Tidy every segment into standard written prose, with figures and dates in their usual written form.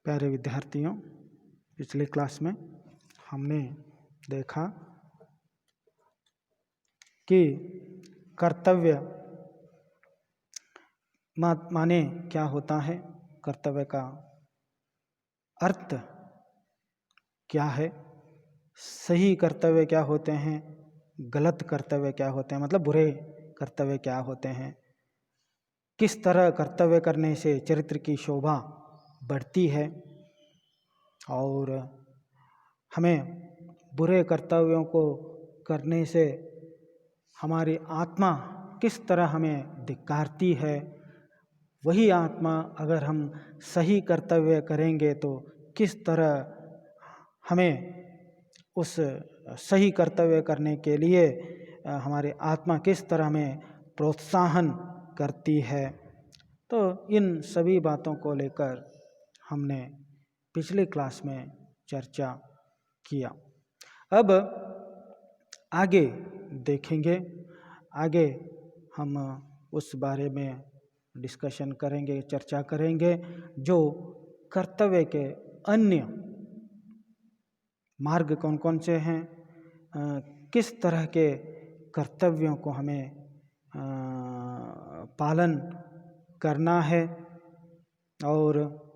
प्यारे विद्यार्थियों, पिछले क्लास में हमने देखा कि कर्तव्य माने क्या होता है, कर्तव्य का अर्थ क्या है, सही कर्तव्य क्या होते हैं, गलत कर्तव्य क्या होते हैं, मतलब बुरे कर्तव्य क्या होते हैं, किस तरह कर्तव्य करने से चरित्र की शोभा बढ़ती है और हमें बुरे कर्तव्यों को करने से हमारी आत्मा किस तरह हमें धिक्कारती है। वही आत्मा अगर हम सही कर्तव्य करेंगे तो किस तरह हमें उस सही कर्तव्य करने के लिए हमारी आत्मा किस तरह हमें प्रोत्साहन करती है। तो इन सभी बातों को लेकर हमने पिछले क्लास में चर्चा किया। अब आगे देखेंगे, आगे हम उस बारे में डिस्कशन करेंगे, चर्चा करेंगे जो कर्तव्य के अन्य मार्ग कौन कौन से हैं, किस तरह के कर्तव्यों को हमें पालन करना है और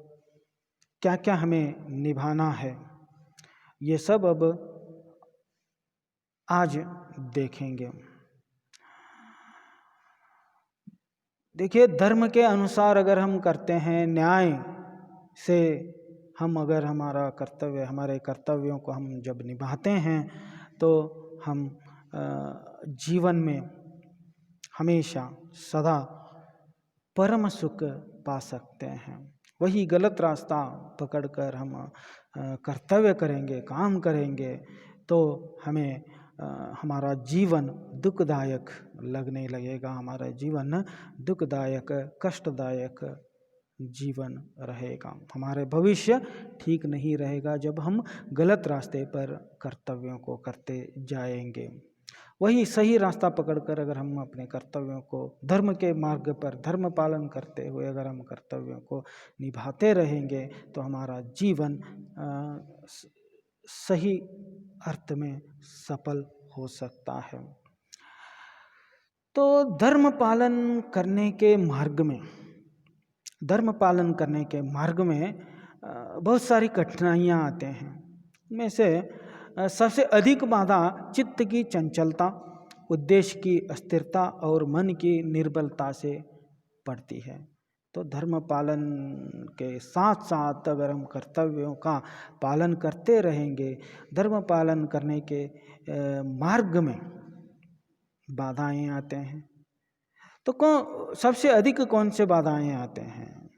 क्या क्या हमें निभाना है, ये सब अब आज देखेंगे। देखिए, धर्म के अनुसार अगर हम करते हैं, न्याय से हम अगर हमारा कर्तव्य, हमारे कर्तव्यों को हम जब निभाते हैं तो हम जीवन में हमेशा सदा परम सुख पा सकते हैं। वही गलत रास्ता पकड़कर हम कर्तव्य करेंगे, काम करेंगे तो हमें हमारा जीवन दुखदायक लगने लगेगा, हमारा जीवन दुखदायक, कष्टदायक जीवन रहेगा, हमारे भविष्य ठीक नहीं रहेगा जब हम गलत रास्ते पर कर्तव्यों को करते जाएंगे। वही सही रास्ता पकड़कर अगर हम अपने कर्तव्यों को धर्म के मार्ग पर धर्म पालन करते हुए अगर हम कर्तव्यों को निभाते रहेंगे तो हमारा जीवन सही अर्थ में सफल हो सकता है। तो धर्म पालन करने के मार्ग में बहुत सारी कठिनाइयाँ आते हैं। उनमें से सबसे अधिक बाधा चित्त की चंचलता, उद्देश्य की अस्थिरता और मन की निर्बलता से पड़ती है। तो धर्म पालन के साथ साथ अगर हम कर्तव्यों का पालन करते रहेंगे, धर्म पालन करने के मार्ग में बाधाएं आते हैं। तो सबसे अधिक कौन से बाधाएं आते हैं?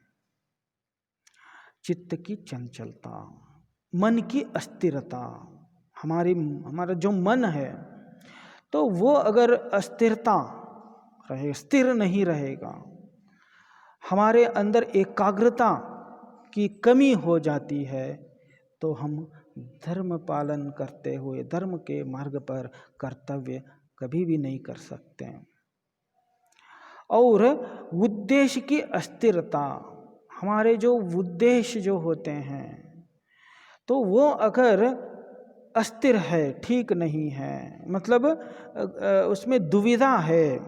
चित्त की चंचलता, मन की अस्थिरता। हमारा जो मन है तो वो अगर स्थिर नहीं रहेगा, हमारे अंदर एकाग्रता की कमी हो जाती है तो हम धर्म पालन करते हुए धर्म के मार्ग पर कर्तव्य कभी भी नहीं कर सकते। और उद्देश्य की अस्थिरता, हमारे जो उद्देश्य जो होते हैं तो वो अगर अस्थिर है, ठीक नहीं है, मतलब उसमें दुविधा है,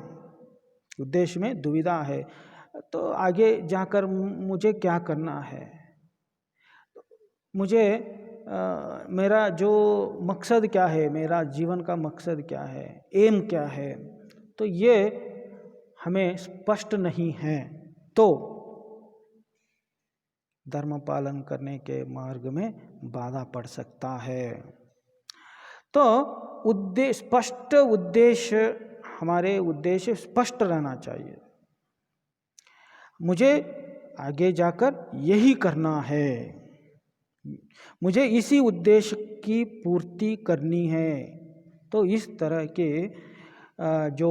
उद्देश्य में दुविधा है, तो आगे जाकर मुझे क्या करना है, मुझे मेरा जो मकसद क्या है, मेरा जीवन का मकसद क्या है, एम क्या है, तो ये हमें स्पष्ट नहीं है तो धर्म पालन करने के मार्ग में बाधा पड़ सकता है। तो हमारे उद्देश्य स्पष्ट रहना चाहिए। मुझे आगे जाकर यही करना है, मुझे इसी उद्देश्य की पूर्ति करनी है। तो इस तरह के जो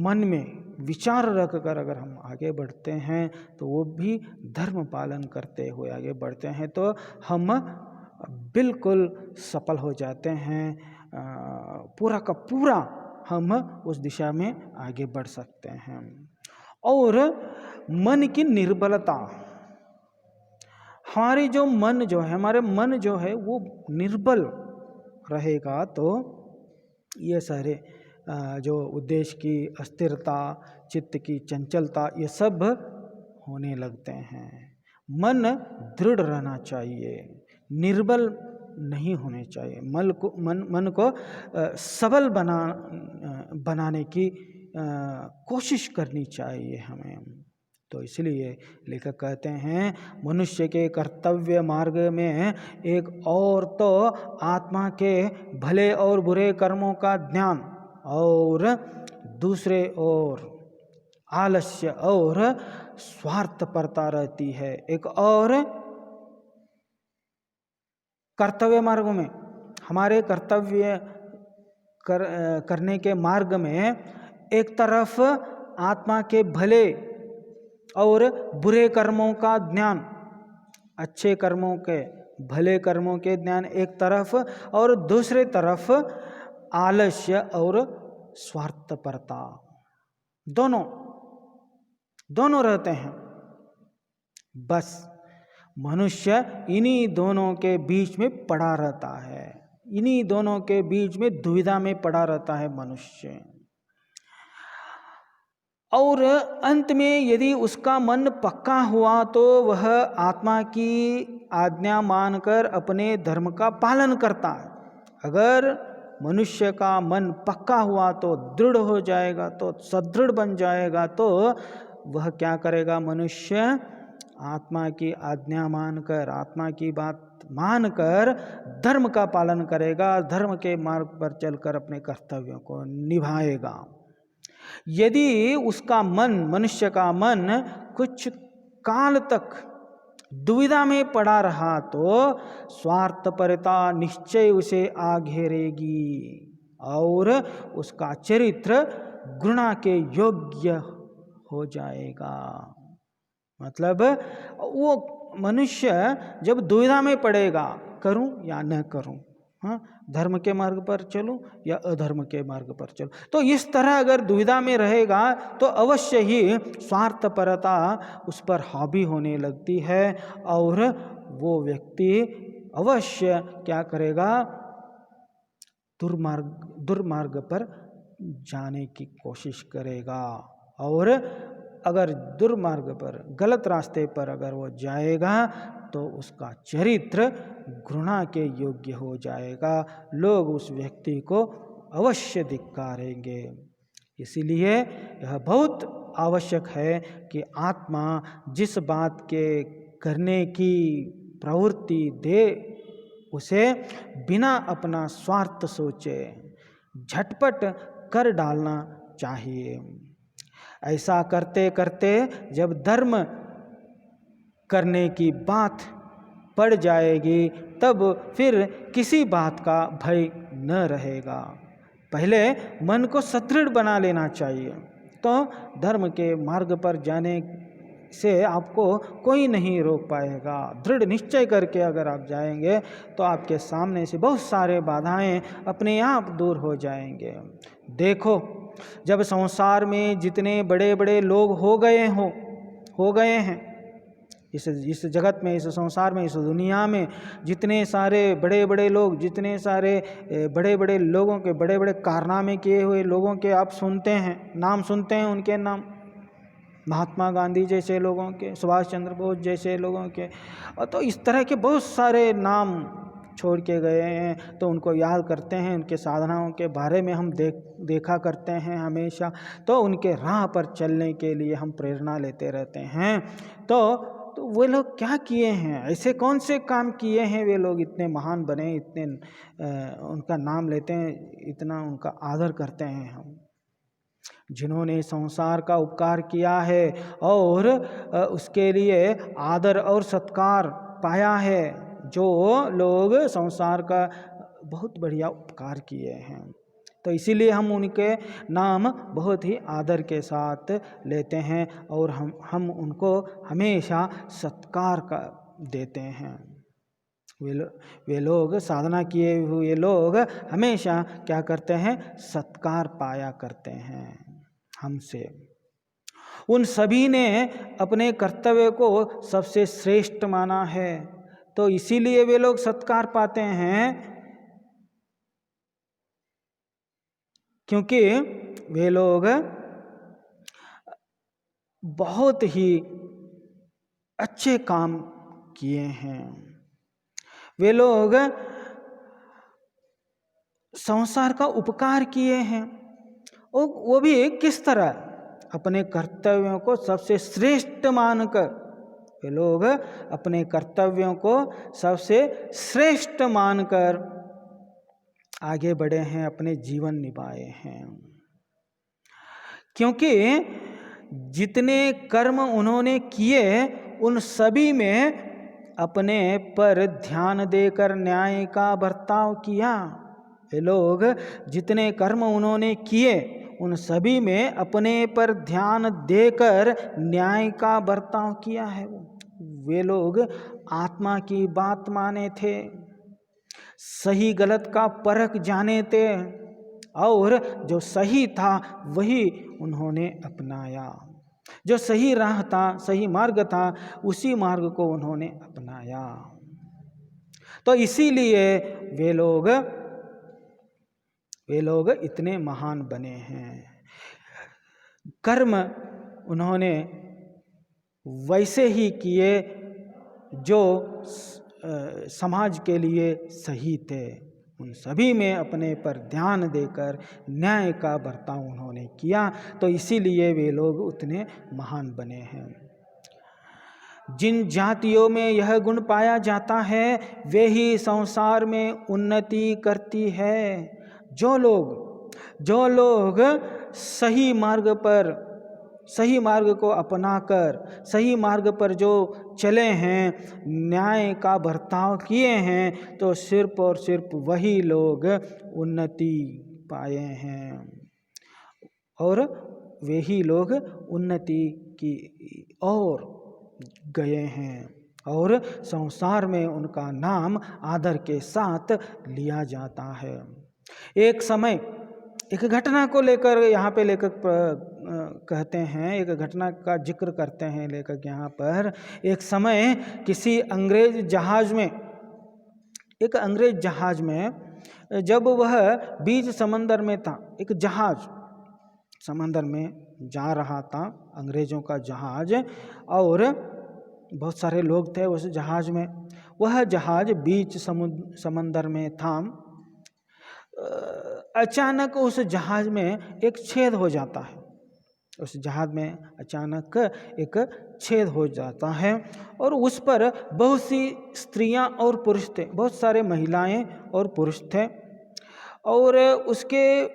मन में विचार रखकर अगर हम आगे बढ़ते हैं तो वो भी धर्म पालन करते हुए आगे बढ़ते हैं तो हम बिल्कुल सफल हो जाते हैं, पूरा का पूरा हम उस दिशा में आगे बढ़ सकते हैं। और मन की निर्बलता, हमारी जो मन जो है, हमारे मन जो है वो निर्बल रहेगा तो ये सारे जो उद्देश्य की अस्थिरता, चित्त की चंचलता, ये सब होने लगते हैं। मन दृढ़ रहना चाहिए, निर्बल नहीं होने चाहिए। मन को सबल बनाने की कोशिश करनी चाहिए हमें। तो इसलिए लेखक कहते हैं मनुष्य के कर्तव्य मार्ग में एक और तो आत्मा के भले और बुरे कर्मों का ज्ञान, और दूसरे ओर आलस्य और स्वार्थपरता रहती है। एक और कर्तव्य मार्ग में, हमारे कर्तव्य करने के मार्ग में एक तरफ आत्मा के भले और बुरे कर्मों का ज्ञान, अच्छे कर्मों के भले कर्मों के ज्ञान एक तरफ, और दूसरे तरफ आलस्य और स्वार्थपरता, दोनों रहते हैं। बस मनुष्य इन्हीं दोनों के बीच में पड़ा रहता है, इन्हीं दोनों के बीच में दुविधा में पड़ा रहता है मनुष्य। और अंत में यदि उसका मन पक्का हुआ तो वह आत्मा की आज्ञा मानकर अपने धर्म का पालन करता है। अगर मनुष्य का मन पक्का हुआ तो दृढ़ हो जाएगा, तो सदृढ़ बन जाएगा, तो वह क्या करेगा? मनुष्य आत्मा की आज्ञा मानकर, आत्मा की बात मानकर धर्म का पालन करेगा, धर्म के मार्ग पर चलकर अपने कर्तव्यों को निभाएगा। यदि उसका मन, मनुष्य का मन कुछ काल तक दुविधा में पड़ा रहा तो स्वार्थपरता निश्चय उसे आ घेरेगी और उसका चरित्र घृणा के योग्य हो जाएगा। मतलब वो मनुष्य जब दुविधा में पड़ेगा, करूं या न करूं, हाँ, धर्म के मार्ग पर चलूं या अधर्म के मार्ग पर चलूं, तो इस तरह अगर दुविधा में रहेगा तो अवश्य ही स्वार्थपरता उस पर हावी होने लगती है और वो व्यक्ति अवश्य क्या करेगा? दुर्मार्ग पर जाने की कोशिश करेगा। और अगर दुर्मार्ग पर, गलत रास्ते पर अगर वो जाएगा तो उसका चरित्र घृणा के योग्य हो जाएगा, लोग उस व्यक्ति को अवश्य धिक्कारेंगे। इसीलिए यह बहुत आवश्यक है कि आत्मा जिस बात के करने की प्रवृत्ति दे उसे बिना अपना स्वार्थ सोचे झटपट कर डालना चाहिए। ऐसा करते करते जब धर्म करने की बात पड़ जाएगी तब फिर किसी बात का भय न रहेगा। पहले मन को सुदृढ़ बना लेना चाहिए, तो धर्म के मार्ग पर जाने से आपको कोई नहीं रोक पाएगा। दृढ़ निश्चय करके अगर आप जाएंगे तो आपके सामने से बहुत सारे बाधाएं अपने आप दूर हो जाएंगे। देखो, जब संसार में जितने बड़े बड़े लोग हो गए हैं इस जगत में, इस संसार में, इस दुनिया में जितने सारे बड़े बड़े लोग, जितने सारे बड़े बड़े लोगों के, बड़े बड़े कारनामे किए हुए लोगों के आप सुनते हैं, नाम सुनते हैं उनके नाम, महात्मा गांधी जैसे लोगों के, सुभाष चंद्र बोस जैसे लोगों के, और तो इस तरह के बहुत सारे नाम छोड़ के गए हैं, तो उनको याद करते हैं, उनके साधनाओं के बारे में हम देखा करते हैं हमेशा, तो उनके राह पर चलने के लिए हम प्रेरणा लेते रहते हैं। तो वे लोग क्या किए हैं, ऐसे कौन से काम किए हैं वे लोग इतने महान बने, इतने उनका नाम लेते हैं, इतना उनका आदर करते हैं हम, जिन्होंने संसार का उपकार किया है और उसके लिए आदर और सत्कार पाया है, जो लोग संसार का बहुत बढ़िया उपकार किए हैं। तो इसीलिए हम उनके नाम बहुत ही आदर के साथ लेते हैं और हम उनको हमेशा सत्कार का देते हैं। वे लोग, साधना किए हुए लोग हमेशा क्या करते हैं? सत्कार पाया करते हैं हमसे। उन सभी ने अपने कर्तव्य को सबसे श्रेष्ठ माना है, तो इसीलिए वे लोग सत्कार पाते हैं, क्योंकि वे लोग बहुत ही अच्छे काम किए हैं। वे लोग संसार का उपकार किए हैं, और वो भी किस तरह, अपने कर्तव्यों को सबसे श्रेष्ठ मानकर। वे लोग अपने कर्तव्यों को सबसे श्रेष्ठ मानकर आगे बढ़े हैं, अपने जीवन निभाए हैं। क्योंकि जितने कर्म उन्होंने किए उन सभी में अपने पर ध्यान देकर न्याय का बर्ताव किया। ये लोग जितने कर्म उन्होंने किए उन सभी में अपने पर ध्यान देकर न्याय का बर्ताव किया है। वे लोग आत्मा की बात माने थे, सही गलत का परख जाने थे, और जो सही था वही उन्होंने अपनाया। जो सही राह था, सही मार्ग था, उसी मार्ग को उन्होंने अपनाया। तो इसीलिए वे लोग इतने महान बने हैं। कर्म उन्होंने वैसे ही किए जो समाज के लिए सही थे। उन सभी में अपने पर ध्यान देकर न्याय का बर्ताव उन्होंने किया, तो इसीलिए वे लोग उतने महान बने हैं। जिन जातियों में यह गुण पाया जाता है वे ही संसार में उन्नति करती है। जो लोग सही मार्ग को अपनाकर सही मार्ग पर जो चले हैं, न्याय का बर्ताव किए हैं, तो सिर्फ और सिर्फ वही लोग उन्नति पाए हैं, और वे ही लोग उन्नति की ओर गए हैं, और संसार में उनका नाम आदर के साथ लिया जाता है। एक समय एक घटना को लेकर यहाँ पे लेखक कहते हैं, एक घटना का जिक्र करते हैं लेखक यहाँ पर। एक समय किसी अंग्रेज जहाज में जब वह बीच समंदर में था, एक जहाज समंदर में जा रहा था, अंग्रेजों का जहाज, और बहुत सारे लोग थे उस जहाज में। वह जहाज बीच समंदर में था। अचानक उस जहाज में एक छेद हो जाता है। उस जहाज में अचानक एक छेद हो जाता है, और उस पर बहुत सी स्त्रियां और पुरुष थे, बहुत सारे महिलाएं और पुरुष थे, और उसके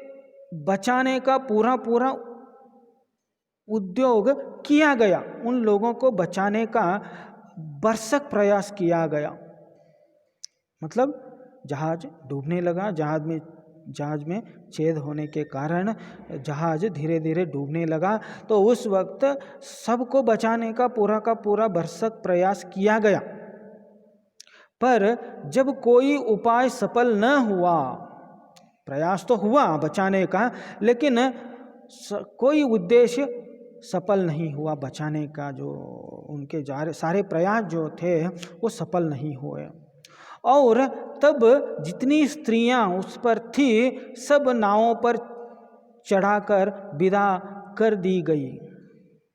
बचाने का पूरा उद्योग किया गया। उन लोगों को बचाने का भरसक प्रयास किया गया। मतलब जहाज डूबने लगा, जहाज में छेद होने के कारण जहाज धीरे धीरे डूबने लगा। तो उस वक्त सबको बचाने का पूरा भरसक प्रयास किया गया, पर जब कोई उपाय सफल न हुआ, प्रयास तो हुआ बचाने का, लेकिन कोई उद्देश्य सफल नहीं हुआ बचाने का। जो उनके सारे प्रयास जो थे वो सफल नहीं हुए, और तब जितनी स्त्रियां उस पर थी सब नावों पर चढ़ाकर विदा कर दी गई।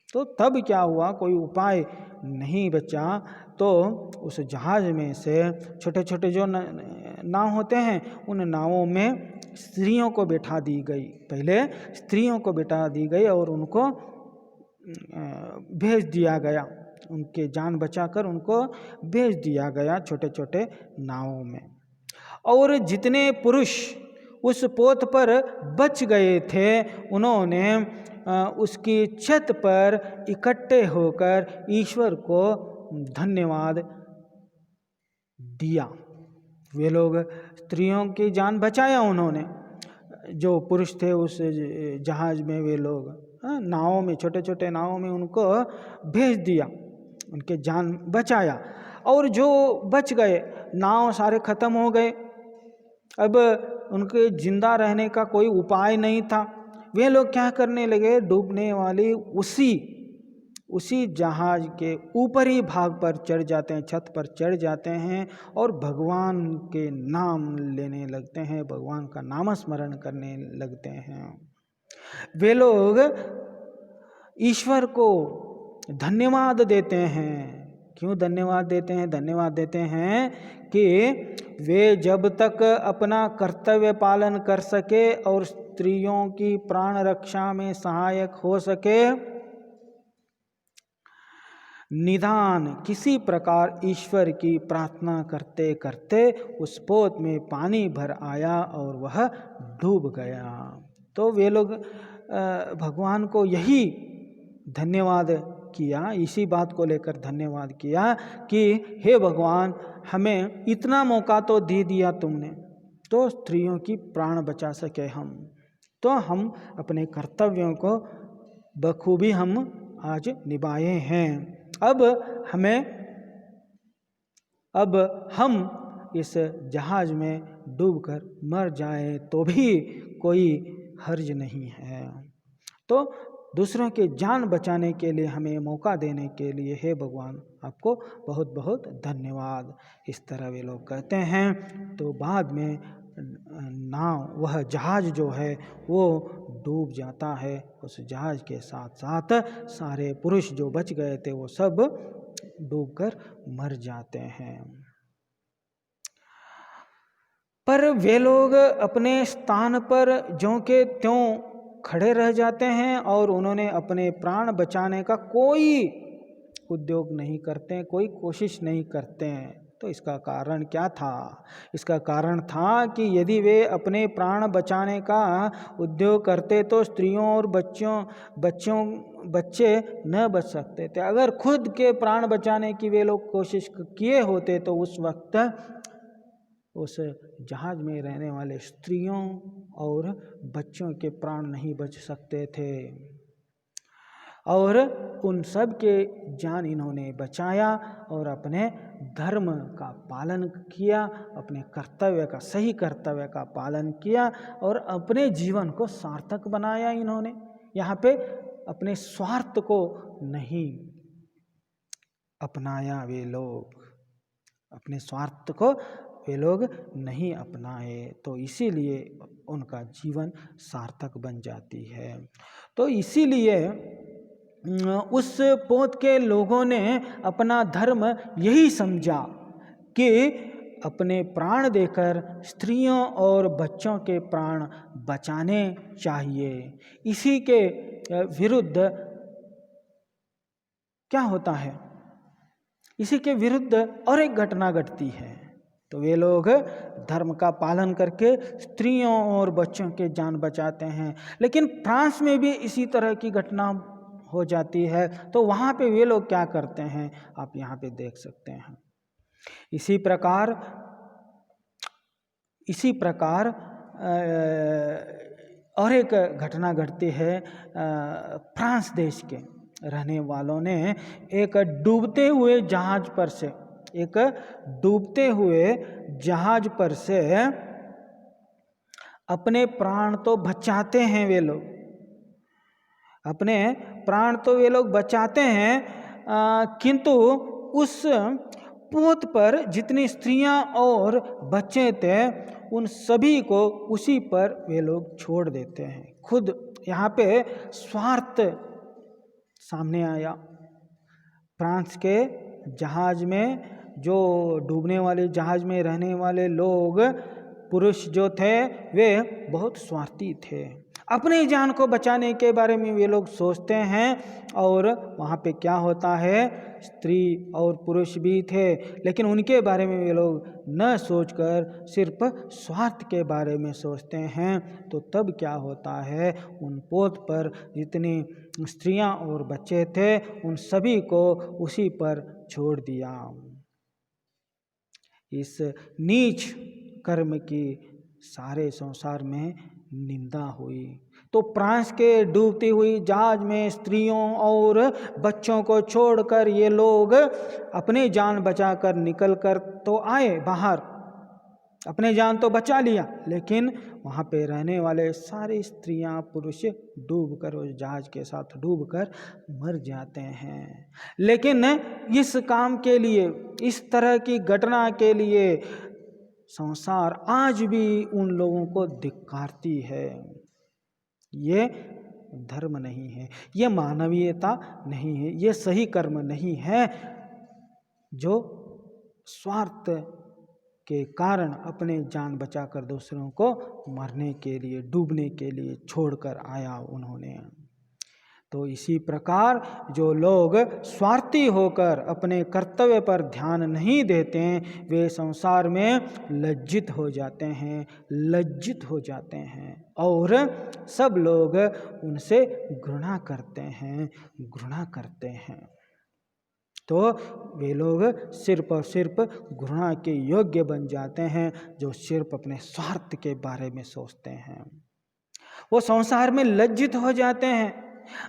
तो तब क्या हुआ, कोई उपाय नहीं बचा, तो उस जहाज में से छोटे छोटे जो नाव होते हैं उन नावों में स्त्रियों को बैठा दी गई। पहले स्त्रियों को बैठा दी गई और उनको भेज दिया गया, उनके जान बचाकर उनको भेज दिया गया छोटे छोटे नावों में। और जितने पुरुष उस पोत पर बच गए थे उन्होंने उसकी छत पर इकट्ठे होकर ईश्वर को धन्यवाद दिया। वे लोग स्त्रियों की जान बचाया उन्होंने, जो पुरुष थे उस जहाज में, वे लोग नावों में, छोटे छोटे नावों में उनको भेज दिया, उनके जान बचाया। और जो बच गए, नाव सारे खत्म हो गए, अब उनके जिंदा रहने का कोई उपाय नहीं था। वे लोग क्या करने लगे, डूबने वाली उसी उसी जहाज के ऊपरी भाग पर चढ़ जाते हैं, छत पर चढ़ जाते हैं और भगवान के नाम लेने लगते हैं, भगवान का नामस्मरण करने लगते हैं। वे लोग ईश्वर को धन्यवाद देते हैं। क्यों धन्यवाद देते हैं? धन्यवाद देते हैं कि वे जब तक अपना कर्तव्य पालन कर सके और स्त्रियों की प्राण रक्षा में सहायक हो सके, निदान किसी प्रकार ईश्वर की प्रार्थना करते करते उस पोत में पानी भर आया और वह डूब गया। तो वे लोग भगवान को यही धन्यवाद किया, इसी बात को लेकर धन्यवाद किया कि हे भगवान, हमें इतना मौका तो दे दिया तुमने, तो स्त्रियों की प्राण बचा सके हम, तो हम अपने कर्तव्यों को बखूबी हम आज निभाए हैं। अब हम इस जहाज में डूबकर मर जाए तो भी कोई हर्ज नहीं है। तो दूसरों की जान बचाने के लिए हमें मौका देने के लिए हे भगवान आपको बहुत बहुत धन्यवाद, इस तरह वे लोग कहते हैं। तो बाद में नाव, वह जहाज जो है वो डूब जाता है। उस जहाज के साथ साथ सारे पुरुष जो बच गए थे वो सब डूबकर मर जाते हैं। पर वे लोग अपने स्थान पर ज्यों के त्यों खड़े रह जाते हैं और उन्होंने अपने प्राण बचाने का कोई उद्योग नहीं करते, कोई कोशिश नहीं करते हैं। तो इसका कारण क्या था? इसका कारण था कि यदि वे अपने प्राण बचाने का उद्योग करते तो स्त्रियों और बच्चे न बच सकते थे। अगर खुद के प्राण बचाने की वे लोग कोशिश किए होते तो उस वक्त उस जहाज में रहने वाले स्त्रियों और बच्चों के प्राण नहीं बच सकते थे। और उन सब के जान इन्होंने बचाया और अपने धर्म का पालन किया, अपने कर्तव्य का, सही कर्तव्य का पालन किया और अपने जीवन को सार्थक बनाया। इन्होंने यहाँ पे अपने स्वार्थ को नहीं अपनाया, वे लोग अपने स्वार्थ को वे लोग नहीं अपनाए, तो इसीलिए उनका जीवन सार्थक बन जाती है। तो इसीलिए उस पोत के लोगों ने अपना धर्म यही समझा कि अपने प्राण देकर स्त्रियों और बच्चों के प्राण बचाने चाहिए। इसी के विरुद्ध क्या होता है? इसी के विरुद्ध और एक घटना घटती है। तो वे लोग धर्म का पालन करके स्त्रियों और बच्चों के जान बचाते हैं। लेकिन फ्रांस में भी इसी तरह की घटना हो जाती है। तो वहाँ पे वे लोग क्या करते हैं आप यहाँ पे देख सकते हैं। इसी प्रकार और एक घटना घटती है। फ्रांस देश के रहने वालों ने एक डूबते हुए जहाज पर से अपने प्राण तो बचाते हैं। वे लोग अपने प्राण तो वे लोग बचाते हैं, किंतु उस पोत पर जितनी स्त्रियां और बच्चे थे उन सभी को उसी पर वे लोग छोड़ देते हैं। खुद यहाँ पे स्वार्थ सामने आया। फ्रांस के जहाज में, जो डूबने वाले जहाज में रहने वाले लोग, पुरुष जो थे वे बहुत स्वार्थी थे। अपनी जान को बचाने के बारे में वे लोग सोचते हैं। और वहाँ पे क्या होता है, स्त्री और पुरुष भी थे, लेकिन उनके बारे में वे लोग न सोचकर सिर्फ स्वार्थ के बारे में सोचते हैं। तो तब क्या होता है, उन पोत पर जितनी स्त्रियां और बच्चे थे उन सभी को उसी पर छोड़ दिया। इस नीच कर्म की सारे संसार में निंदा हुई। तो फ्रांस के डूबती हुई जहाज में स्त्रियों और बच्चों को छोड़कर ये लोग अपनी जान बचाकर निकल कर तो आए बाहर, अपने जान तो बचा लिया, लेकिन वहाँ पे रहने वाले सारे स्त्रियां पुरुष डूबकर, उस जहाज के साथ डूबकर मर जाते हैं। लेकिन इस काम के लिए, इस तरह की घटना के लिए संसार आज भी उन लोगों को धिक्कारती है। ये धर्म नहीं है, ये मानवीयता नहीं है, ये सही कर्म नहीं है जो स्वार्थ के कारण अपने जान बचाकर दूसरों को मरने के लिए, डूबने के लिए छोड़कर आया उन्होंने। तो इसी प्रकार जो लोग स्वार्थी होकर अपने कर्तव्य पर ध्यान नहीं देते हैं, वे संसार में लज्जित हो जाते हैं, लज्जित हो जाते हैं और सब लोग उनसे घृणा करते हैं, घृणा करते हैं। तो वे लोग सिर्फ और सिर्फ घृणा के योग्य बन जाते हैं जो सिर्फ अपने स्वार्थ के बारे में सोचते हैं। वो संसार में लज्जित हो जाते हैं,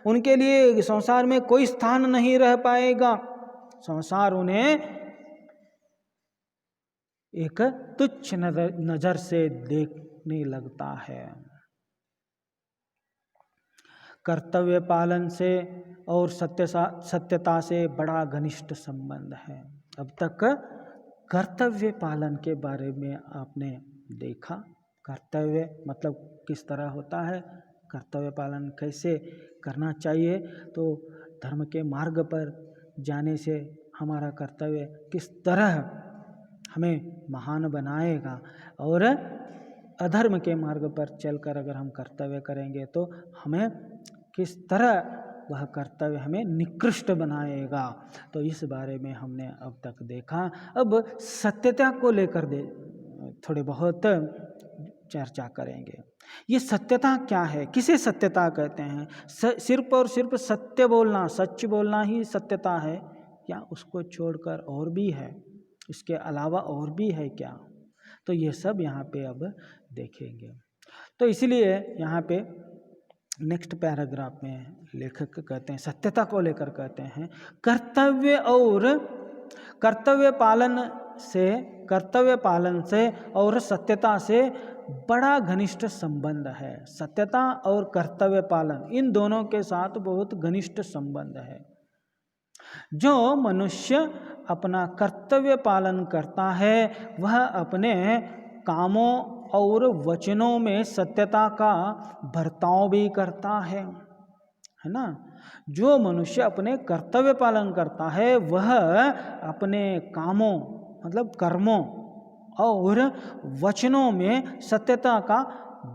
उनके लिए संसार में कोई स्थान नहीं रह पाएगा। संसार उन्हें एक तुच्छ नजर से देखने लगता है। कर्तव्य पालन से और सत्यता से बड़ा घनिष्ठ संबंध है। अब तक कर्तव्य पालन के बारे में आपने देखा। कर्तव्य मतलब किस तरह होता है, कर्तव्य पालन कैसे करना चाहिए, तो धर्म के मार्ग पर जाने से हमारा कर्तव्य किस तरह हमें महान बनाएगा, और अधर्म के मार्ग पर चलकर अगर हम कर्तव्य करेंगे तो हमें किस तरह वह कर्तव्य हमें निकृष्ट बनाएगा। तो इस बारे में हमने अब तक देखा। अब सत्यता को लेकर थोड़े बहुत चर्चा करेंगे। ये सत्यता क्या है, किसे सत्यता कहते हैं? सिर्फ और सिर्फ सत्य बोलना, सच बोलना ही सत्यता है, या उसको छोड़कर और भी है, इसके अलावा और भी है क्या? तो ये सब यहाँ पे अब देखेंगे। तो इसलिए यहाँ पे नेक्स्ट पैराग्राफ में लेखक कहते हैं, सत्यता को लेकर कहते हैं, कर्तव्य और कर्तव्य पालन से और सत्यता से बड़ा घनिष्ठ संबंध है। सत्यता और कर्तव्य पालन, इन दोनों के साथ बहुत घनिष्ठ संबंध है। जो मनुष्य अपना कर्तव्य पालन करता है वह अपने कामों और वचनों में सत्यता का बर्ताव भी करता है ना। जो मनुष्य अपने कर्तव्य पालन करता है वह अपने कामों मतलब कर्मों और वचनों में सत्यता का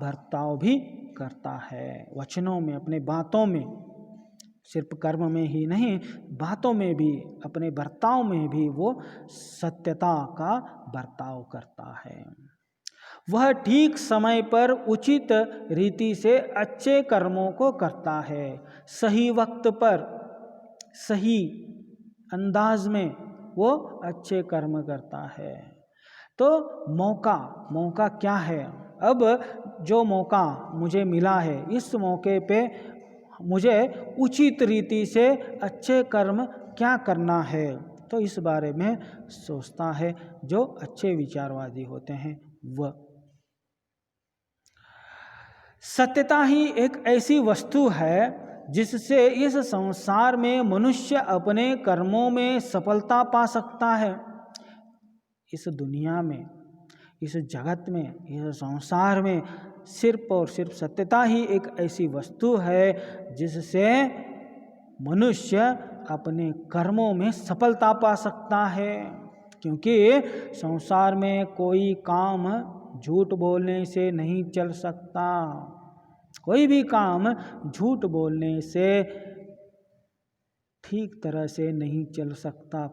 बर्ताव भी करता है। वचनों में, अपने बातों में, सिर्फ कर्म में ही नहीं, बातों में भी, अपने बर्ताव में भी वो सत्यता का बर्ताव करता है। वह ठीक समय पर उचित रीति से अच्छे कर्मों को करता है, सही वक्त पर सही अंदाज में वो अच्छे कर्म करता है। तो मौका क्या है? अब जो मौका मुझे मिला है, इस मौके पे मुझे उचित रीति से अच्छे कर्म क्या करना है, तो इस बारे में सोचता है जो अच्छे विचारवादी होते हैं वह। सत्यता ही एक ऐसी वस्तु है जिससे इस संसार में मनुष्य अपने कर्मों में सफलता पा सकता है। इस दुनिया में, इस जगत में, इस संसार में सिर्फ और सिर्फ सत्यता ही एक ऐसी वस्तु है जिससे मनुष्य अपने कर्मों में सफलता पा सकता है। क्योंकि संसार में कोई काम झूठ बोलने से नहीं चल सकता। कोई भी काम झूठ बोलने से ठीक तरह से नहीं चल सकता।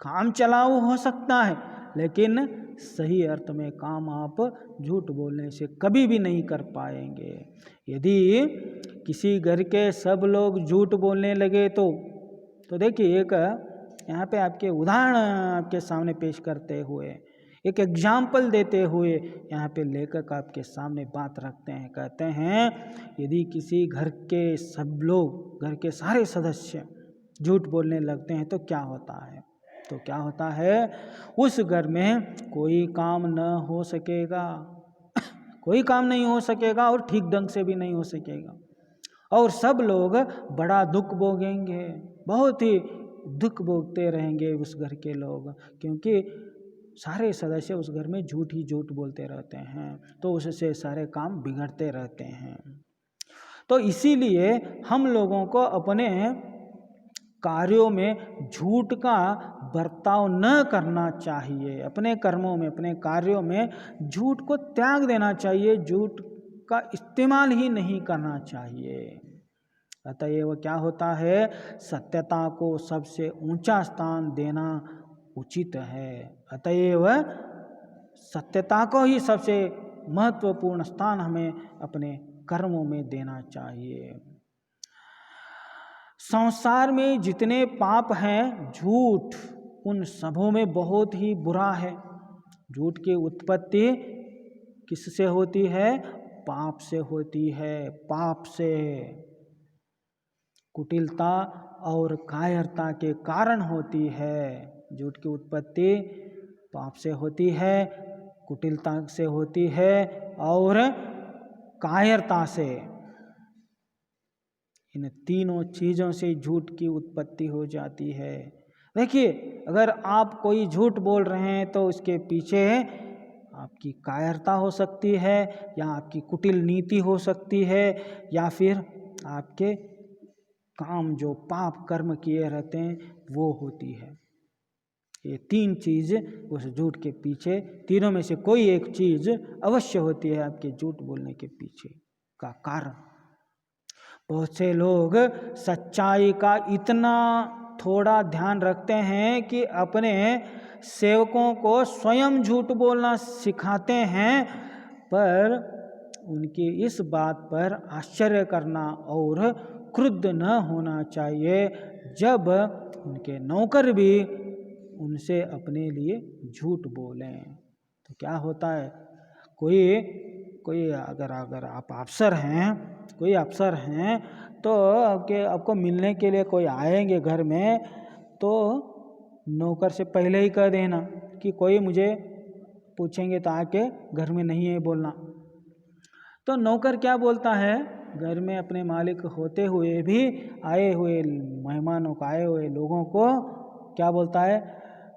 काम चलाऊ हो सकता है, लेकिन सही अर्थ में काम आप झूठ बोलने से कभी भी नहीं कर पाएंगे। यदि किसी घर के सब लोग झूठ बोलने लगे तो देखिए, एक यहाँ पे आपके उदाहरण आपके सामने पेश करते हुए, एक एग्जाम्पल देते हुए यहाँ पे लेखक आपके सामने बात रखते हैं। कहते हैं यदि किसी घर के सब लोग, घर के सारे सदस्य झूठ बोलने लगते हैं तो क्या होता है? तो क्या होता है, उस घर में कोई काम न हो सकेगा, कोई काम नहीं हो सकेगा और ठीक ढंग से भी नहीं हो सकेगा, और सब लोग बड़ा दुख भोगेंगे, बहुत ही दुख भोगते रहेंगे उस घर के लोग, क्योंकि सारे सदस्य उस घर में झूठ ही झूठ बोलते रहते हैं, तो उससे सारे काम बिगड़ते रहते हैं। तो इसीलिए हम लोगों को अपने कार्यों में झूठ का बर्ताव न करना चाहिए, अपने कर्मों में, अपने कार्यों में झूठ को त्याग देना चाहिए, झूठ का इस्तेमाल ही नहीं करना चाहिए। अतएव क्या होता है, सत्यता को सबसे ऊंचा स्थान देना उचित है। अतएव सत्यता को ही सबसे महत्वपूर्ण स्थान हमें अपने कर्मों में देना चाहिए। संसार में जितने पाप हैं, झूठ उन सबों में बहुत ही बुरा है। झूठ की उत्पत्ति किससे होती है? पाप से होती है। पाप से, कुटिलता और कायरता के कारण होती है। झूठ की उत्पत्ति पाप से होती है, कुटिलता से होती है और कायरता से। इन तीनों चीज़ों से झूठ की उत्पत्ति हो जाती है। देखिए, अगर आप कोई झूठ बोल रहे हैं तो उसके पीछे आपकी कायरता हो सकती है, या आपकी कुटिल नीति हो सकती है, या फिर आपके काम जो पाप कर्म किए रहते हैं वो होती है। ये तीन चीज़ उस झूठ के पीछे, तीनों में से कोई एक चीज़ अवश्य होती है आपके झूठ बोलने के पीछे का कारण। बहुत से लोग सच्चाई का इतना थोड़ा ध्यान रखते हैं कि अपने सेवकों को स्वयं झूठ बोलना सिखाते हैं, पर उनकी इस बात पर आश्चर्य करना और क्रुद्ध न होना चाहिए जब उनके नौकर भी उनसे अपने लिए झूठ बोलें। तो क्या होता है, कोई अगर आप अफसर हैं, कोई अफसर हैं, तो आपको मिलने के लिए कोई आएंगे घर में, तो नौकर से पहले ही कह देना कि कोई मुझे पूछेंगे तो आके घर में नहीं है बोलना। तो नौकर क्या बोलता है, घर में अपने मालिक होते हुए भी आए हुए मेहमानों को, आए हुए लोगों को क्या बोलता है,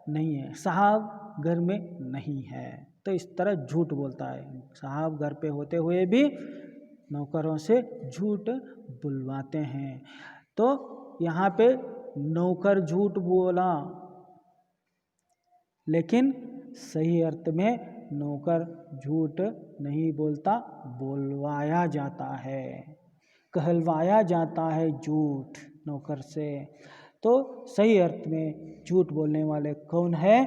नहीं है साहब, घर में नहीं है। तो इस तरह झूठ बोलता है। साहब घर पे होते हुए भी नौकरों से झूठ बुलवाते हैं। तो यहाँ पे नौकर झूठ बोला, लेकिन सही अर्थ में नौकर झूठ नहीं बोलता, बोलवाया जाता है, कहलवाया जाता है झूठ नौकर से। तो सही अर्थ में झूठ बोलने वाले कौन है?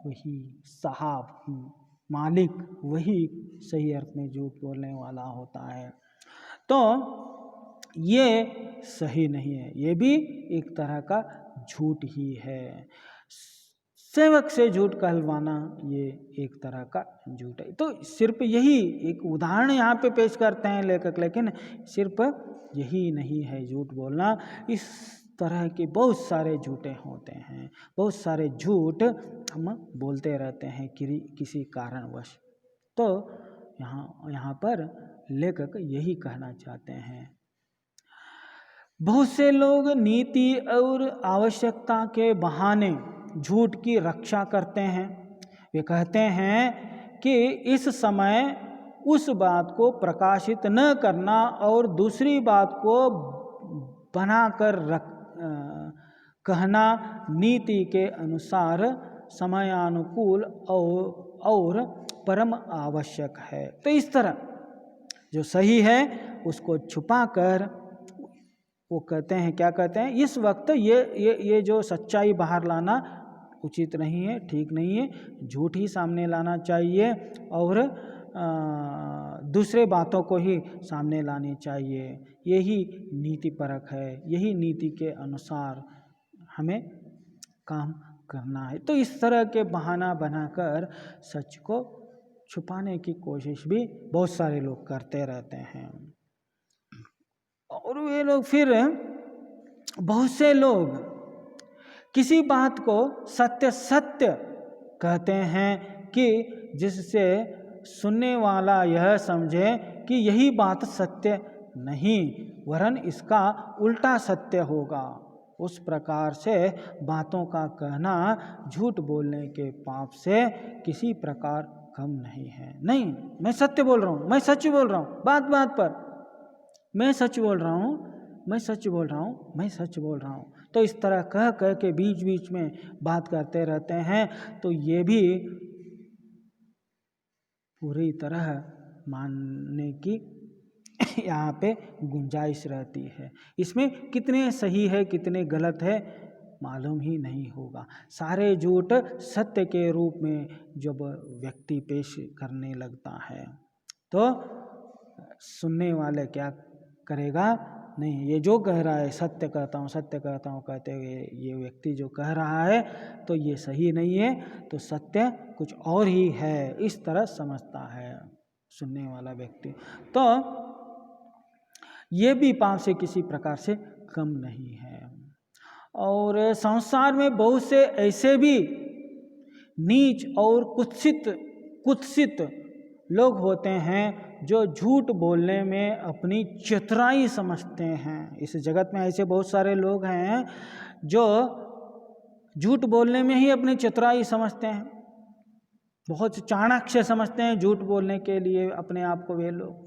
वही साहब, मालिक, वही सही अर्थ में झूठ बोलने वाला होता है। तो ये सही नहीं है, ये भी एक तरह का झूठ ही है। सेवक से झूठ कहलवाना ये एक तरह का झूठ है। तो सिर्फ यही एक उदाहरण यहाँ पे पेश करते हैं लेखक, लेकिन सिर्फ यही नहीं है झूठ बोलना। इस तरह के बहुत सारे झूठे होते हैं, बहुत सारे झूठ हम बोलते रहते हैं किसी कारणवश। तो यहाँ पर लेखक यही कहना चाहते हैं, बहुत से लोग नीति और आवश्यकता के बहाने झूठ की रक्षा करते हैं। वे कहते हैं कि इस समय उस बात को प्रकाशित न करना और दूसरी बात को बनाकर कहना नीति के अनुसार समयानुकूल और परम आवश्यक है। तो इस तरह जो सही है उसको छुपाकर वो कहते हैं, क्या कहते हैं, इस वक्त ये जो सच्चाई बाहर लाना उचित नहीं है, ठीक नहीं है, झूठ ही सामने लाना चाहिए और दूसरे बातों को ही सामने लानी चाहिए। यही नीति परक है, यही नीति के अनुसार हमें काम करना है। तो इस तरह के बहाना बनाकर सच को छुपाने की कोशिश भी बहुत सारे लोग करते रहते हैं। और वे लोग फिर बहुत से लोग किसी बात को सत्य सत्य कहते हैं कि जिससे सुनने वाला यह समझे कि यही बात सत्य नहीं वरन इसका उल्टा सत्य होगा। उस प्रकार से बातों का कहना झूठ बोलने के पाप से किसी प्रकार कम नहीं है। नहीं, मैं सत्य बोल रहा हूँ, मैं सच बोल रहा हूँ, बात बात पर मैं सच बोल रहा हूँ, मैं सच बोल रहा हूँ, मैं सच बोल रहा हूँ। तो इस तरह कह कह के बीच बीच में बात करते रहते हैं, तो ये भी पूरी तरह मानने की यहाँ पे गुंजाइश रहती है। इसमें कितने सही है कितने गलत है मालूम ही नहीं होगा। सारे झूठ सत्य के रूप में जब व्यक्ति पेश करने लगता है तो सुनने वाले क्या करेगा, नहीं ये जो कह रहा है सत्य कहता हूँ सत्य कहता हूँ कहते हुए ये व्यक्ति जो कह रहा है तो ये सही नहीं है, तो सत्य कुछ और ही है, इस तरह समझता है सुनने वाला व्यक्ति। तो ये भी पाप से किसी प्रकार से कम नहीं है। और संसार में बहुत से ऐसे भी नीच और कुत्सित लोग होते हैं जो झूठ बोलने में अपनी चतुराई समझते हैं। इस जगत में ऐसे बहुत सारे लोग हैं जो झूठ बोलने में ही अपनी चतुराई समझते हैं, बहुत चाणक्य समझते हैं झूठ बोलने के लिए अपने आप को वे लोग,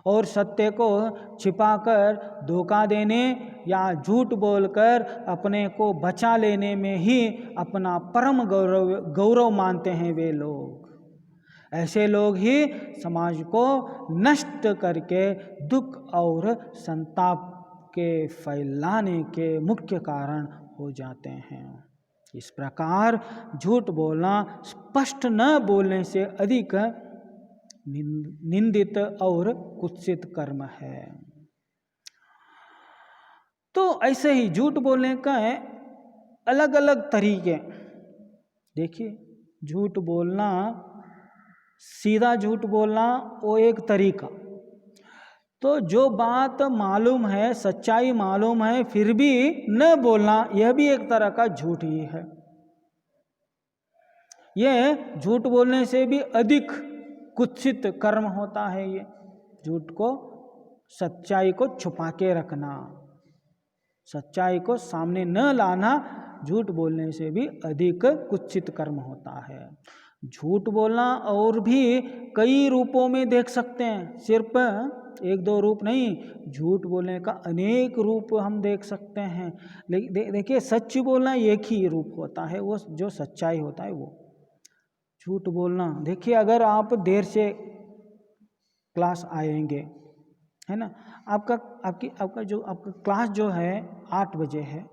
और सत्य को छिपाकर धोखा देने या झूठ बोलकर अपने को बचा लेने में ही अपना परम गौरव मानते हैं वे लोग। ऐसे लोग ही समाज को नष्ट करके दुख और संताप के फैलाने के मुख्य कारण हो जाते हैं। इस प्रकार झूठ बोलना स्पष्ट न बोलने से अधिक निंदित और कुत्सित कर्म है। तो ऐसे ही झूठ बोलने का है अलग अलग तरीके। देखिए, झूठ बोलना, सीधा झूठ बोलना वो एक तरीका, तो जो बात मालूम है सच्चाई मालूम है फिर भी न बोलना यह भी एक तरह का झूठ ही है। यह झूठ बोलने से भी अधिक कुत्सित कर्म होता है। ये झूठ को, सच्चाई को छुपा के रखना, सच्चाई को सामने न लाना झूठ बोलने से भी अधिक कुत्सित कर्म होता है। झूठ बोलना और भी कई रूपों में देख सकते हैं, सिर्फ एक दो रूप नहीं, झूठ बोलने का अनेक रूप हम देख सकते हैं। देखिए, सच बोलना एक ही रूप होता है, वो जो सच्चाई होता है वो। झूठ बोलना, देखिए अगर आप देर से क्लास आएंगे, है ना, आपका क्लास जो है 8 बजे है,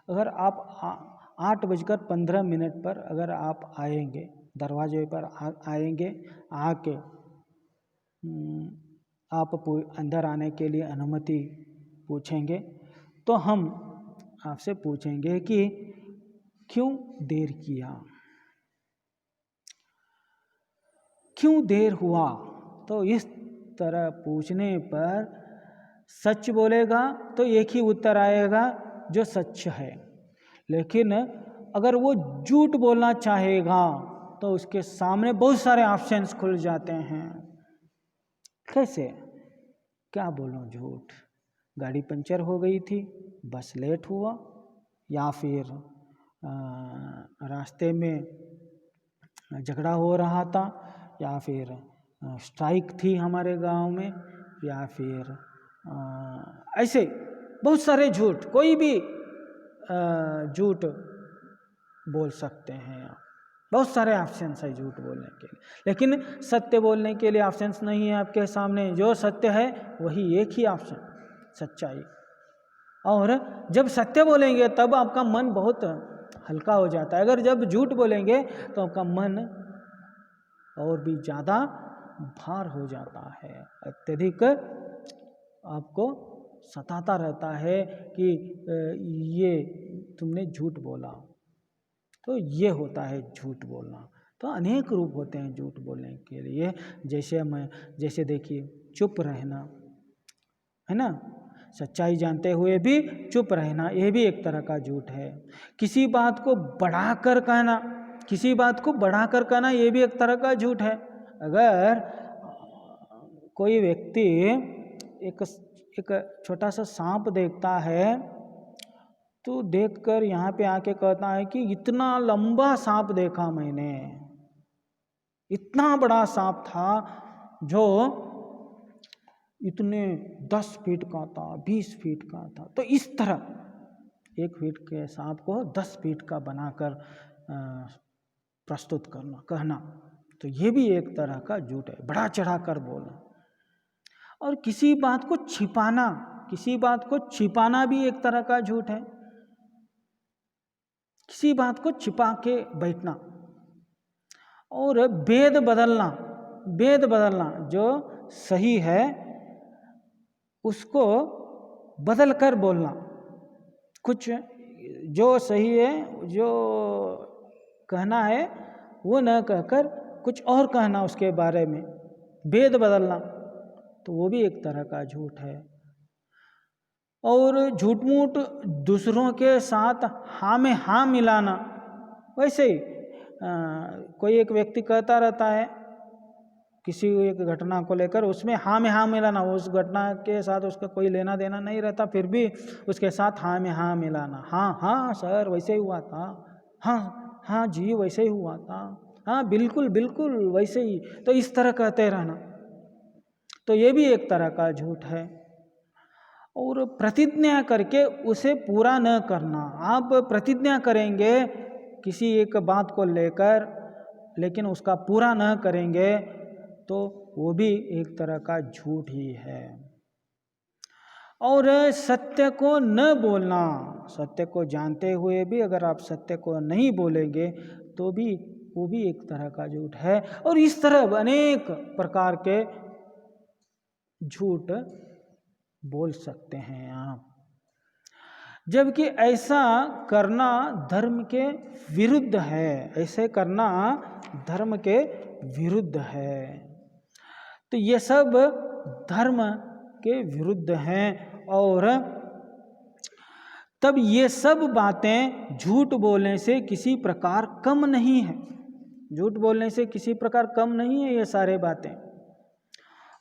अगर आप 8:15 पर अगर आप आएंगे, दरवाजे पर आएंगे, आके आप अंदर आने के लिए अनुमति पूछेंगे, तो हम आपसे पूछेंगे कि क्यों देर किया, क्यों देर हुआ। तो इस तरह पूछने पर सच बोलेगा तो एक ही उत्तर आएगा जो सच है, लेकिन अगर वो झूठ बोलना चाहेगा तो उसके सामने बहुत सारे ऑप्शंस खुल जाते हैं। कैसे, क्या बोलूं झूठ, गाड़ी पंचर हो गई थी, बस लेट हुआ, या फिर रास्ते में झगड़ा हो रहा था, या फिर स्ट्राइक थी हमारे गांव में, या फिर ऐसे बहुत सारे झूठ, कोई भी झूठ बोल सकते हैं आप। बहुत सारे ऑप्शंस है झूठ बोलने के लिए, लेकिन सत्य बोलने के लिए ऑप्शंस नहीं है आपके सामने। जो सत्य है वही एक ही ऑप्शन, सच्चाई। और जब सत्य बोलेंगे तब आपका मन बहुत हल्का हो जाता है। अगर जब झूठ बोलेंगे तो आपका मन और भी ज़्यादा भार हो जाता है, अत्यधिक आपको सताता रहता है कि ये तुमने झूठ बोला। तो ये होता है झूठ बोलना। तो अनेक रूप होते हैं झूठ बोलने के लिए। जैसे देखिए, चुप रहना, है ना, सच्चाई जानते हुए भी चुप रहना, यह भी एक तरह का झूठ है। किसी बात को बढ़ाकर कहना, किसी बात को बढ़ाकर कहना, यह भी एक तरह का झूठ है। अगर कोई व्यक्ति एक छोटा सा सांप देखता है तो देखकर यहाँ पे आके कहता है कि इतना लंबा सांप देखा मैंने, इतना बड़ा सांप था जो इतने 10 फीट का था, 20 फीट का था। तो इस तरह 1 फीट के सांप को 10 फीट का बनाकर प्रस्तुत करना, कहना, तो ये भी एक तरह का झूठ है, बढ़ा चढ़ाकर बोलना। और किसी बात को छिपाना, किसी बात को छिपाना भी एक तरह का झूठ है। किसी बात को छिपा के बैठना और वेद बदलना, वेद बदलना, जो सही है उसको बदल कर बोलना, कुछ जो सही है, जो कहना है वो न कहकर कुछ और कहना उसके बारे में, वेद बदलना, तो वो भी एक तरह का झूठ है। और झूठ मूठ दूसरों के साथ हाँ में हाँ मिलाना, वैसे ही कोई एक व्यक्ति कहता रहता है किसी एक घटना को लेकर, उसमें हाँ में हाँ मिलाना, उस घटना के साथ उसका कोई लेना देना नहीं रहता, फिर भी उसके साथ हाँ में हाँ मिलाना, हाँ हाँ सर वैसे ही हुआ था, हाँ हाँ जी वैसे ही हुआ था, हाँ बिल्कुल बिल्कुल वैसे ही, तो इस तरह कहते रहना, तो ये भी एक तरह का झूठ है। और प्रतिज्ञा करके उसे पूरा न करना, आप प्रतिज्ञा करेंगे किसी एक बात को लेकर लेकिन उसका पूरा न करेंगे तो वो भी एक तरह का झूठ ही है। और सत्य को न बोलना, सत्य को जानते हुए भी अगर आप सत्य को नहीं बोलेंगे तो भी वो भी एक तरह का झूठ है। और इस तरह अनेक प्रकार के झूठ बोल सकते हैं आप, जबकि ऐसा करना धर्म के विरुद्ध है, ऐसे करना धर्म के विरुद्ध है। तो ये सब धर्म के विरुद्ध हैं। और तब ये सब बातें झूठ बोलने से किसी प्रकार कम नहीं है, झूठ बोलने से किसी प्रकार कम नहीं है ये सारे बातें।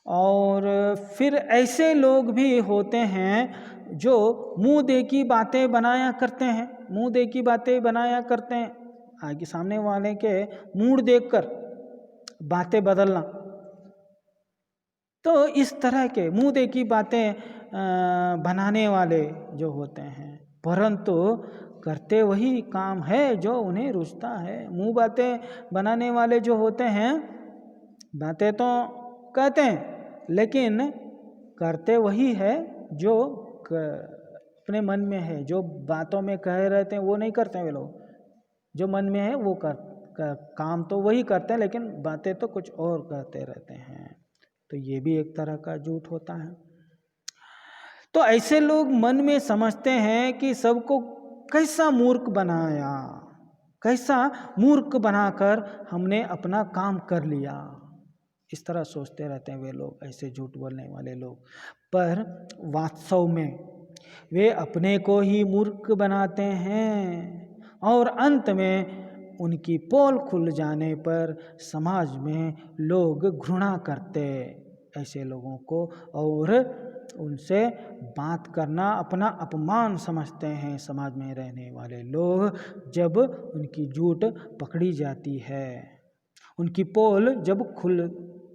और फिर ऐसे लोग भी होते हैं जो मुंह देखी बातें बनाया करते हैं, मुंह देखी बातें बनाया करते हैं, आगे सामने वाले के मूड देखकर बातें बदलना। तो इस तरह के मुंह देखी बातें बनाने वाले जो होते हैं, परंतु करते वही काम है जो उन्हें रुचता है। मुंह बातें बनाने वाले जो होते हैं, बातें तो कहते हैं लेकिन करते वही है जो अपने मन में है, जो बातों में कह रहते हैं वो नहीं करते हैं वे लोग, जो मन में है वो काम तो वही करते हैं लेकिन बातें तो कुछ और कहते रहते हैं। तो ये भी एक तरह का झूठ होता है। तो ऐसे लोग मन में समझते हैं कि सबको कैसा मूर्ख बनाया, कैसा मूर्ख बनाकर हमने अपना काम कर लिया, इस तरह सोचते रहते हैं वे लोग, ऐसे झूठ बोलने वाले लोग। पर वास्तव में वे अपने को ही मूर्ख बनाते हैं और अंत में उनकी पोल खुल जाने पर समाज में लोग घृणा करते ऐसे लोगों को और उनसे बात करना अपना अपमान समझते हैं। समाज में रहने वाले लोग जब उनकी झूठ पकड़ी जाती है, उनकी पोल जब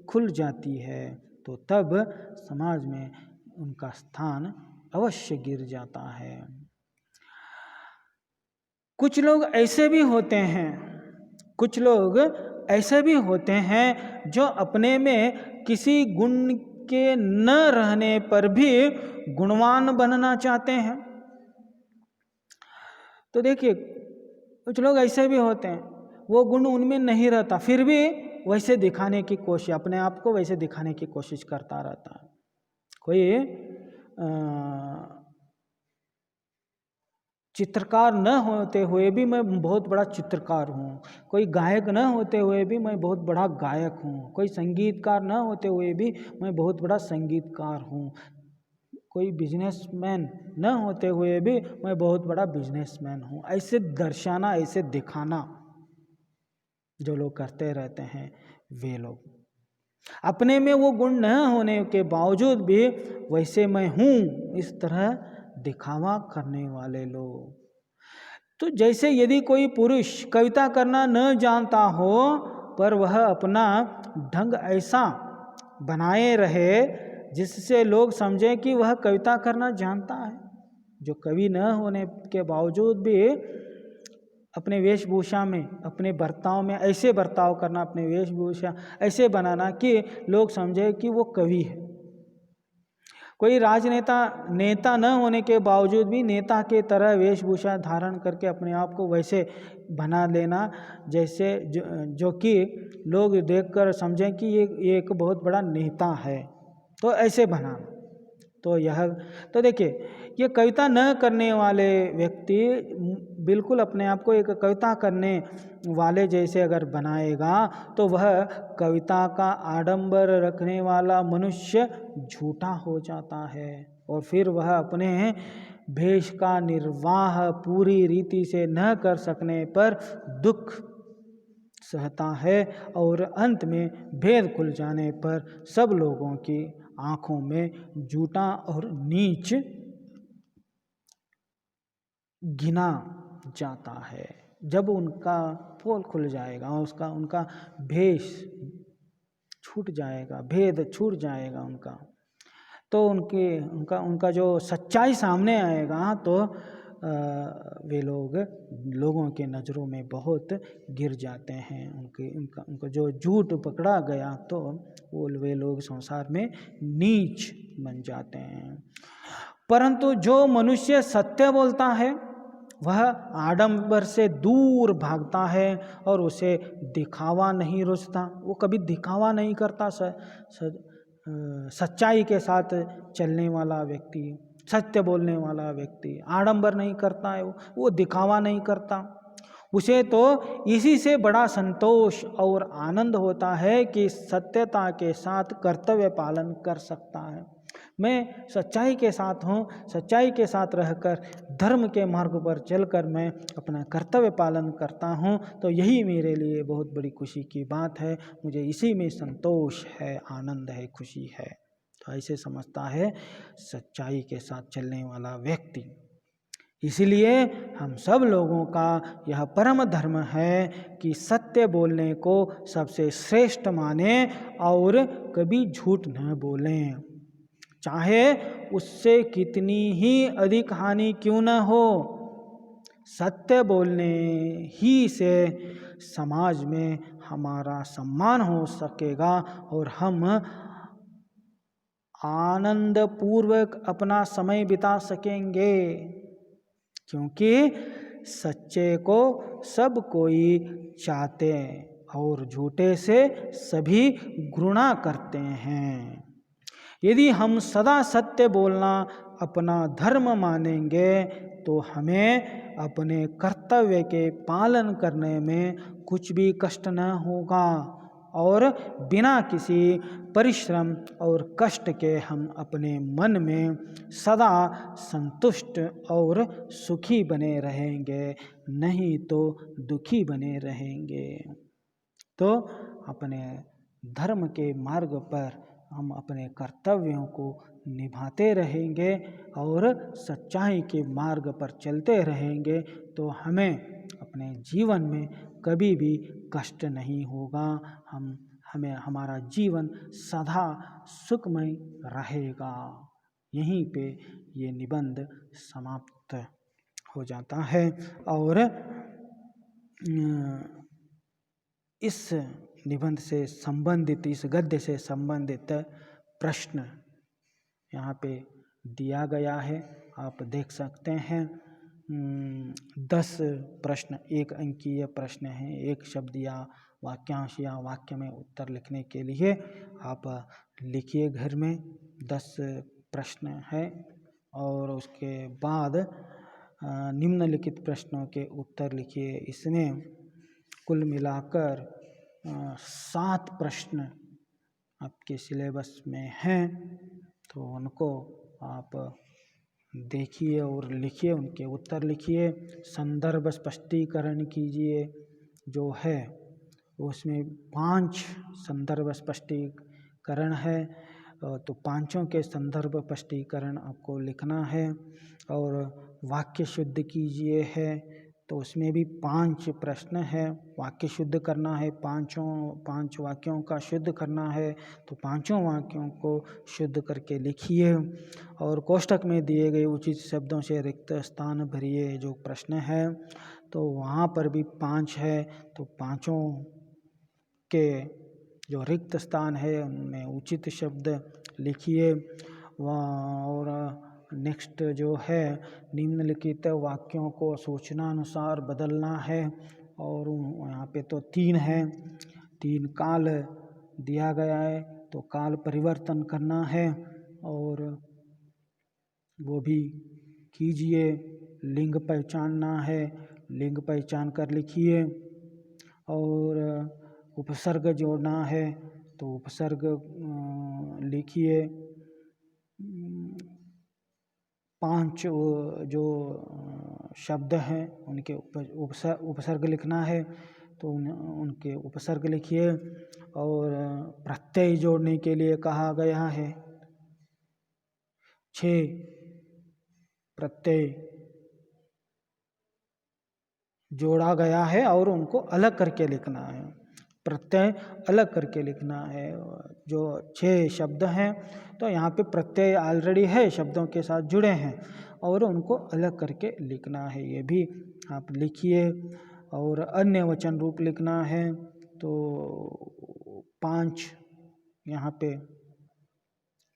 खुल जाती है तो तब समाज में उनका स्थान अवश्य गिर जाता है। कुछ लोग ऐसे भी होते हैं, कुछ लोग ऐसे भी होते हैं जो अपने में किसी गुण के न रहने पर भी गुणवान बनना चाहते हैं। तो देखिए कुछ लोग ऐसे भी होते हैं, वो गुण उनमें नहीं रहता फिर भी वैसे दिखाने की कोशिश, अपने आप को वैसे दिखाने की कोशिश करता रहता है। कोई चित्रकार न होते हुए भी मैं बहुत बड़ा चित्रकार हूँ, कोई गायक न होते हुए भी मैं बहुत बड़ा गायक हूँ, कोई संगीतकार न होते हुए भी मैं बहुत बड़ा संगीतकार हूँ, कोई बिजनेसमैन न होते हुए भी मैं बहुत बड़ा बिजनेसमैन हूँ, ऐसे दर्शाना, ऐसे दिखाना जो लोग करते रहते हैं वे लोग, अपने में वो गुण न होने के बावजूद भी वैसे मैं हूँ इस तरह दिखावा करने वाले लोग। तो जैसे यदि कोई पुरुष कविता करना न जानता हो पर वह अपना ढंग ऐसा बनाए रहे जिससे लोग समझें कि वह कविता करना जानता है, जो कवि न होने के बावजूद भी अपने वेशभूषा में, अपने बर्ताव में ऐसे बर्ताव करना, अपने वेशभूषा ऐसे बनाना कि लोग समझे कि वो कवि है। कोई राजनेता नेता न होने के बावजूद भी नेता के तरह वेशभूषा धारण करके अपने आप को वैसे बना लेना जैसे जो कि लोग देखकर समझें कि ये एक बहुत बड़ा नेता है, तो ऐसे बनाना। तो देखिए, ये कविता न करने वाले व्यक्ति बिल्कुल अपने आप को एक कविता करने वाले जैसे अगर बनाएगा तो वह कविता का आडंबर रखने वाला मनुष्य झूठा हो जाता है, और फिर वह अपने भेष का निर्वाह पूरी रीति से न कर सकने पर दुख सहता है, और अंत में भेद खुल जाने पर सब लोगों की आंखों में झूठा और नीच गिना जाता है। जब उनका पोल खुल जाएगा, उनका भेष छूट जाएगा, भेद छूट जाएगा उनका, तो उनका जो सच्चाई सामने आएगा तो वे लोगों के नज़रों में बहुत गिर जाते हैं। उनको जो झूठ पकड़ा गया तो वे लोग संसार में नीच बन जाते हैं। परंतु जो मनुष्य सत्य बोलता है वह आडंबर से दूर भागता है और उसे दिखावा नहीं रुचता। वो कभी दिखावा नहीं करता। सच्चाई के साथ चलने वाला व्यक्ति, सत्य बोलने वाला व्यक्ति आडंबर नहीं करता है, वो दिखावा नहीं करता। उसे तो इसी से बड़ा संतोष और आनंद होता है कि सत्यता के साथ कर्तव्य पालन कर सकता है। मैं सच्चाई के साथ हूँ, सच्चाई के साथ रहकर धर्म के मार्ग पर चलकर मैं अपना कर्तव्य पालन करता हूँ, तो यही मेरे लिए बहुत बड़ी खुशी की बात है। मुझे इसी में संतोष है, आनंद है, खुशी है। तो ऐसे समझता है सच्चाई के साथ चलने वाला व्यक्ति। इसलिए हम सब लोगों का यह परम धर्म है कि सत्य बोलने को सबसे श्रेष्ठ माने और कभी झूठ न बोलें, चाहे उससे कितनी ही अधिक हानि क्यों न हो। सत्य बोलने ही से समाज में हमारा सम्मान हो सकेगा और हम आनंद पूर्वक अपना समय बिता सकेंगे, क्योंकि सच्चे को सब कोई चाहते और झूठे से सभी घृणा करते हैं। यदि हम सदा सत्य बोलना अपना धर्म मानेंगे तो हमें अपने कर्तव्य के पालन करने में कुछ भी कष्ट न होगा, और बिना किसी परिश्रम और कष्ट के हम अपने मन में सदा संतुष्ट और सुखी बने रहेंगे, नहीं तो दुखी बने रहेंगे। तो अपने धर्म के मार्ग पर हम अपने कर्तव्यों को निभाते रहेंगे और सच्चाई के मार्ग पर चलते रहेंगे, तो हमें अपने जीवन में कभी भी कष्ट नहीं होगा। हमारा जीवन सदा सुखमय रहेगा। यहीं पे ये निबंध समाप्त हो जाता है। और इस निबंध से संबंधित, इस गद्य से संबंधित प्रश्न यहाँ पे दिया गया है, आप देख सकते हैं। 10 प्रश्न, 1 अंकीय प्रश्न हैं। एक शब्द या वाक्यांश या वाक्य में उत्तर लिखने के लिए आप लिखिए घर में। 10 प्रश्न है और उसके बाद निम्नलिखित प्रश्नों के उत्तर लिखिए। इसमें कुल मिलाकर 7 प्रश्न आपके सिलेबस में हैं, तो उनको आप देखिए और लिखिए, उनके उत्तर लिखिए, संदर्भ स्पष्टीकरण कीजिए। जो है उसमें 5 संदर्भ स्पष्टीकरण है, तो पांचों के संदर्भ स्पष्टीकरण आपको लिखना है। और वाक्य शुद्ध कीजिए है, तो उसमें भी 5 प्रश्न है, वाक्य शुद्ध करना है, 5 वाक्यों का शुद्ध करना है, तो 5 वाक्यों को शुद्ध करके लिखिए। और कोष्ठक में दिए गए उचित शब्दों से रिक्त स्थान भरिए जो प्रश्न है, तो वहाँ पर भी 5 है, तो 5 के जो रिक्त स्थान है उनमें उचित शब्द लिखिए। और नेक्स्ट जो है, निम्नलिखित वाक्यों को सूचनानुसार बदलना है। और यहाँ पे तो 3 है, 3 काल दिया गया है, तो काल परिवर्तन करना है और वो भी कीजिए। लिंग पहचानना है, लिंग पहचान कर लिखिए। और उपसर्ग जोड़ना है, तो उपसर्ग लिखिए। 5 जो शब्द हैं उनके उपसर्ग लिखना है, तो उनके उपसर्ग लिखिए। और प्रत्यय जोड़ने के लिए कहा गया है, 6 प्रत्यय जोड़ा गया है और उनको अलग करके लिखना है, प्रत्यय अलग करके लिखना है। जो 6 शब्द हैं, तो यहाँ पे प्रत्यय ऑलरेडी है, शब्दों के साथ जुड़े हैं और उनको अलग करके लिखना है, ये भी आप लिखिए। और अन्य वचन रूप लिखना है, तो 5 यहाँ पे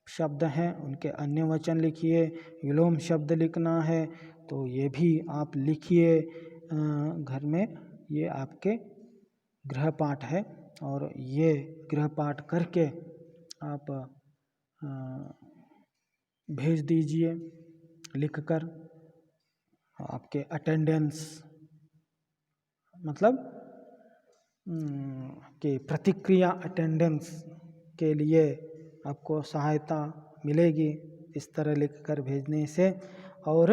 शब्द हैं, उनके अन्य वचन लिखिए। विलोम शब्द लिखना है, तो ये भी आप लिखिए घर में। ये आपके गृहपाठ है और ये गृहपाठ करके आप भेज दीजिए लिखकर। आपके अटेंडेंस मतलब कि प्रतिक्रिया अटेंडेंस के लिए आपको सहायता मिलेगी इस तरह लिखकर भेजने से। और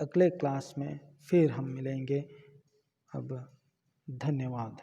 अगले क्लास में फिर हम मिलेंगे। अब धन्यवाद।